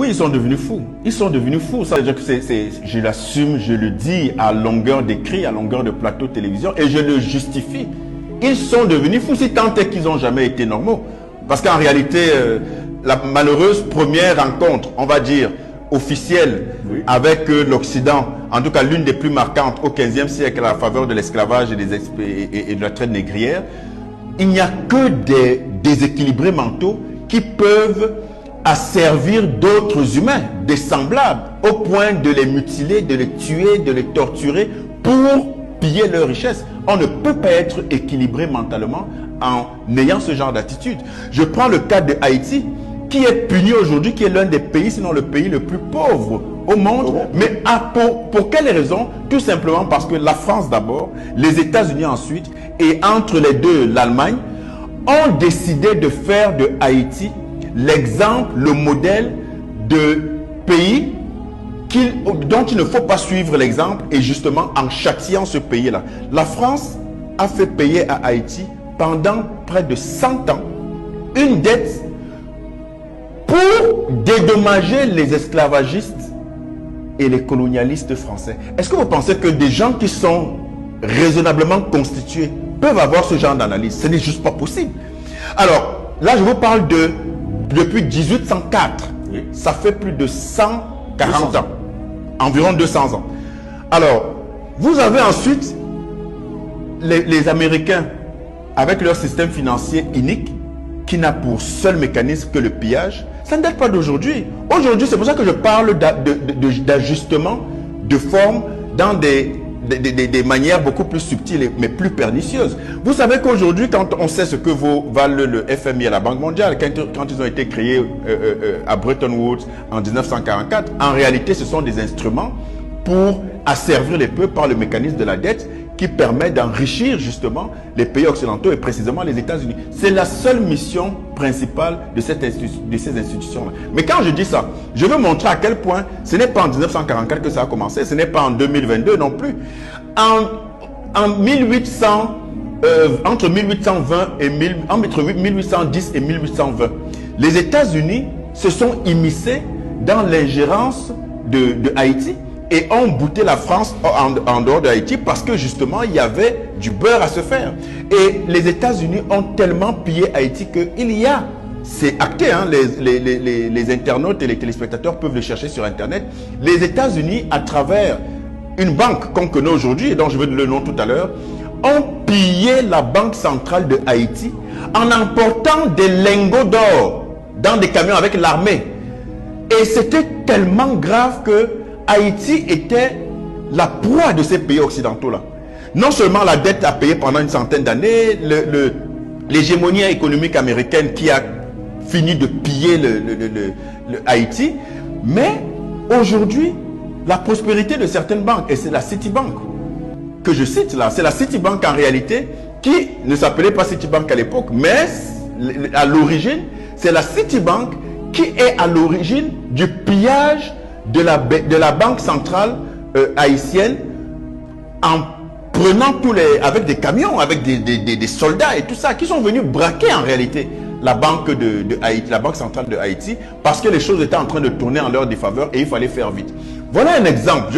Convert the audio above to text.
Oui, ils sont devenus fous. Ils sont devenus fous. Ça veut dire que je l'assume, je le dis à longueur d'écrit, à longueur de plateau de télévision, et je le justifie. Ils sont devenus fous, si tant est qu'ils n'ont jamais été normaux. Parce qu'en réalité, la malheureuse première rencontre, on va dire, officielle, oui, avec l'Occident, en tout cas l'une des plus marquantes au XVe siècle à la faveur de l'esclavage et de la traite négrière, il n'y a que des déséquilibrés mentaux qui peuvent asservir d'autres humains, des semblables, au point de les mutiler, de les tuer, de les torturer pour piller leur richesse. On ne peut pas être équilibré mentalement en ayant ce genre d'attitude. Je prends le cas de Haïti, qui est puni aujourd'hui, qui est l'un des pays, sinon le pays le plus pauvre au monde. Mais pour quelle raison? Tout simplement parce que la France d'abord, les États-Unis ensuite, et entre les deux, l'Allemagne, ont décidé de faire de Haïti l'exemple, le modèle de pays dont il ne faut pas suivre l'exemple, et justement en châtiant ce pays-là. La France a fait payer à Haïti pendant près de 100 ans une dette pour dédommager les esclavagistes et les colonialistes français. Est-ce que vous pensez que des gens qui sont raisonnablement constitués peuvent avoir ce genre d'analyse? Ce n'est juste pas possible. Alors, là, je vous parle depuis 1804. Oui. Ça fait plus de 140 ans. Environ 200 ans. Alors, vous avez ensuite les Américains avec leur système financier unique qui n'a pour seul mécanisme que le pillage. Ça ne date pas d'aujourd'hui. Aujourd'hui, c'est pour ça que je parle d'ajustement de forme dans des manières beaucoup plus subtiles mais plus pernicieuses. Vous savez qu'aujourd'hui, quand on sait ce que valent le FMI et la Banque mondiale, quand ils ont été créés à Bretton Woods en 1944, en réalité, ce sont des instruments pour asservir les peuples par le mécanisme de la dette qui permet d'enrichir justement les pays occidentaux et précisément les États-Unis. C'est la seule mission principale de ces institutions-là. Mais quand je dis ça, je veux montrer à quel point ce n'est pas en 1944 que ça a commencé, ce n'est pas en 2022 non plus. Entre 1810 et 1820, les États-Unis se sont immiscés dans l'ingérence de Haïti et ont bouté la France en dehors de Haïti parce que justement il y avait du beurre à se faire. Et les États-Unis ont tellement pillé Haïti qu'il y a, c'est acté, hein, les internautes et les téléspectateurs peuvent le chercher sur Internet, les États-Unis, à travers une banque qu'on connaît aujourd'hui et dont je veux le nom tout à l'heure, ont pillé la banque centrale de Haïti en emportant des lingots d'or dans des camions avec l'armée. Et c'était tellement grave que Haïti était la proie de ces pays occidentaux-là. Non seulement la dette a payé pendant une centaine d'années, l'hégémonie économique américaine qui a fini de piller le Haïti, mais aujourd'hui, la prospérité de certaines banques, et c'est la Citibank que je cite là, c'est la Citibank en réalité, qui ne s'appelait pas Citibank à l'époque, mais à l'origine, c'est la Citibank qui est à l'origine du pillage de la banque centrale haïtienne en prenant avec des camions, avec des soldats et tout ça, qui sont venus braquer en réalité la banque de Haïti, la banque centrale de Haïti, parce que les choses étaient en train de tourner en leur défaveur et il fallait faire vite. Voilà un exemple.